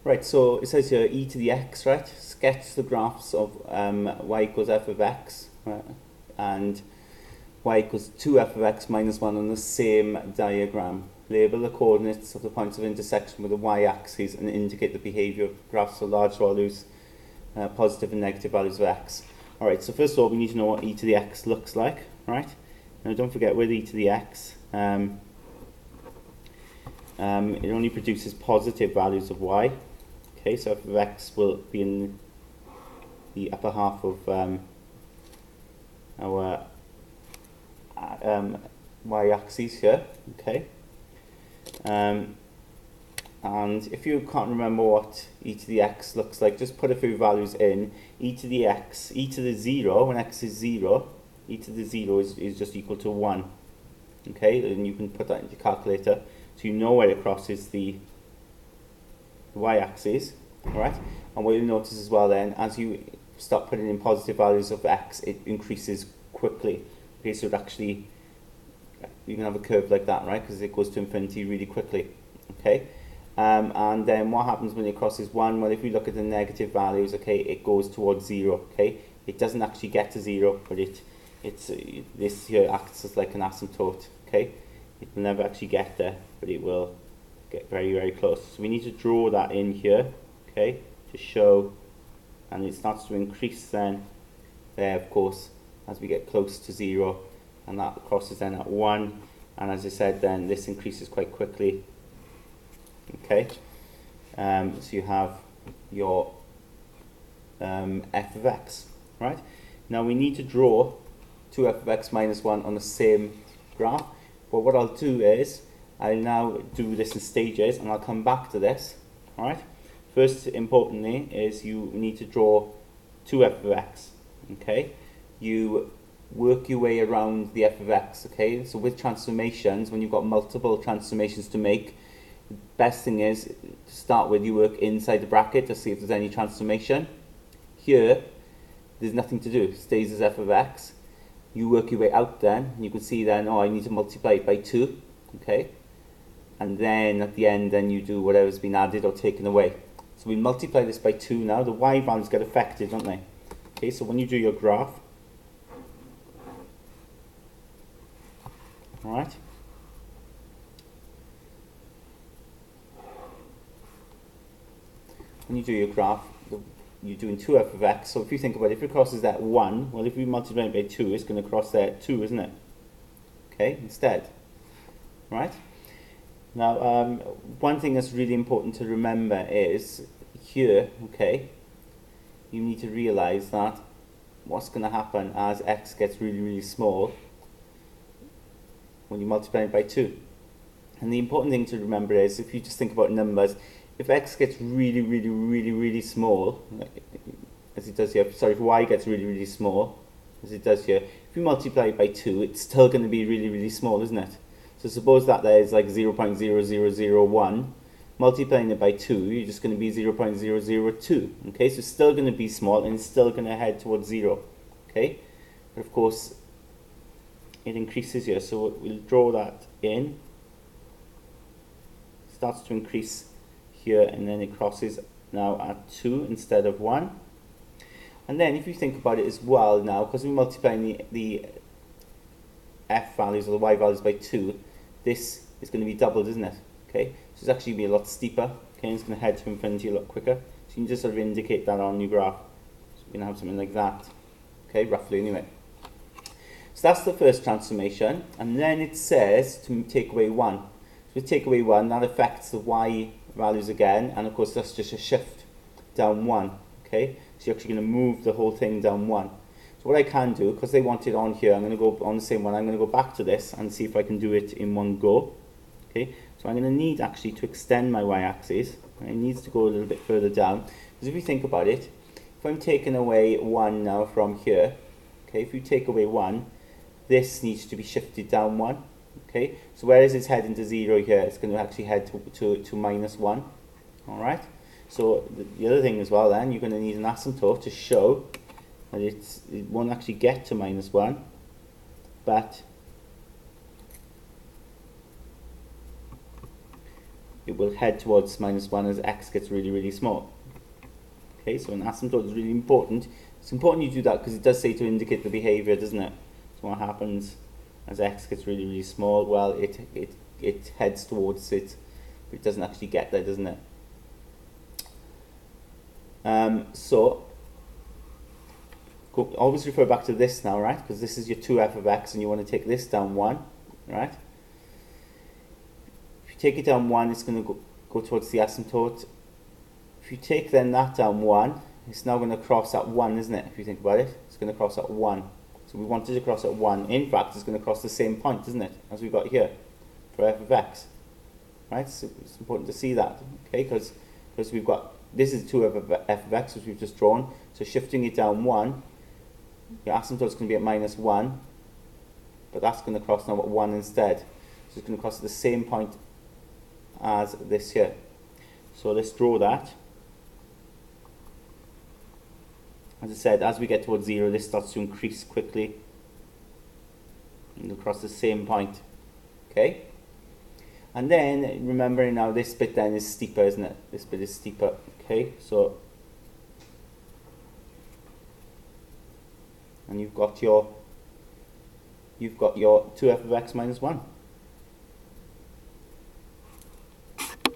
Right, so it says here e to the x, right? Sketch the graphs of y equals f of x, right? And y equals 2f of x minus 1 on the same diagram. Label the coordinates of the points of intersection with the y-axis and indicate the behavior of graphs for large values, positive and negative values of x. Alright, so first of all we need to know what e to the x looks like, right? Now don't forget with e to the x, it only produces positive values of y. Okay, so f of x will be in the upper half of our y-axis here, okay? And if you can't remember what e to the x looks like, just put a few values in. E to the x, e to the 0, when x is 0, e to the 0 is just equal to 1. Okay, and you can put that into your calculator, so you know where it crosses the y-axis, alright? And what you'll notice as well then, as you start putting in positive values of x, it increases quickly. Okay, so it actually, you can have a curve like that, right? Because it goes to infinity really quickly, okay? And then what happens when it crosses 1? Well, if we look at the negative values, okay, it goes towards 0, okay? It doesn't actually get to 0, but this here acts as like an asymptote, okay? It will never actually get there, but it will get very, very close. So we need to draw that in here, okay, to show, and it starts to increase then there, of course, as we get close to 0, and that crosses then at 1, and as I said then, this increases quite quickly, okay? So you have your f of x, right? Now we need to draw 2f of x minus 1 on the same graph, but what I'll do is, I'll now do this in stages, and I'll come back to this, alright? First, importantly, is you need to draw 2f of x, okay? You work your way around the f of x, okay? So with transformations, when you've got multiple transformations to make, the best thing is, to start with, you work inside the bracket to see if there's any transformation. Here, there's nothing to do, it stays as f of x. You work your way out then, and you can see then, oh, I need to multiply it by 2, okay? And then at the end, then you do whatever's been added or taken away. So we multiply this by 2 now. The y values get affected, don't they? Okay, so when you do your graph, alright, when you do your graph, you're doing 2f of x. So if you think about it, if it crosses that 1, well, if we multiply it by 2, it's going to cross that 2, isn't it? Okay, instead. Right? Now, one thing that's really important to remember is here, okay, you need to realize that what's going to happen as x gets really, really small when you multiply it by 2. And the important thing to remember is, if you just think about numbers, if x gets really, really, really, really small, as it does here, sorry, if y gets really, really small, as it does here, if you multiply it by 2, it's still going to be really, really small, isn't it? So suppose that there is like 0.0001, multiplying it by 2, you're just going to be 0.002, okay? So it's still going to be small, and it's still going to head towards 0, okay? But of course, it increases here, so we'll draw that in. It starts to increase here, and then it crosses now at 2 instead of 1. And then if you think about it as well now, because we're multiplying the f values or the y values by 2, this is going to be doubled, isn't it? Okay, so it's actually going to be a lot steeper, okay, and it's going to head to infinity a lot quicker. So you can just sort of indicate that on your graph. So we're going to have something like that, okay, roughly anyway. So that's the first transformation, and then it says to take away 1. So we take away 1, that affects the y values again, and of course that's just a shift down 1, okay? So you're actually going to move the whole thing down 1. So what I can do, because they want it on here, I'm going to go on the same one, I'm going to go back to this and see if I can do it in one go, okay? So I'm going to need actually to extend my y-axis, and it needs to go a little bit further down, because if you think about it, if I'm taking away 1 now from here, okay, if you take away 1, this needs to be shifted down 1, okay? So whereas it's heading to 0 here, it's going to actually head to minus 1, alright? So the other thing as well then, you're going to need an asymptote to show that it won't actually get to minus 1, but it will head towards -1 as x gets really, really small. Okay, so an asymptote is really important. It's important you do that because it does say to indicate the behavior, doesn't it? So what happens as x gets really, really small? Well, it heads towards it, but it doesn't actually get there, doesn't it? So always refer back to this now, right? Because this is your 2f of x and you want to take this down 1, right? If you take it down 1, it's going to go towards the asymptote. If you take then that down 1, it's now going to cross at 1, isn't it? If you think about it, it's going to cross at 1. So we wanted to cross at 1. In fact, it's going to cross the same point, isn't it? As we've got here for f of x, right? So it's important to see that, okay? Because we've got, this is 2f of x, which we've just drawn. So shifting it down 1, your asymptote is going to be at -1, but that's going to cross now at 1 instead. So it's going to cross at the same point as this here. So let's draw that. As I said, as we get towards 0, this starts to increase quickly and across the same point. Okay? And then, remembering now, this bit then is steeper, isn't it? This bit is steeper. Okay? So, and you've got your 2f of x minus 1.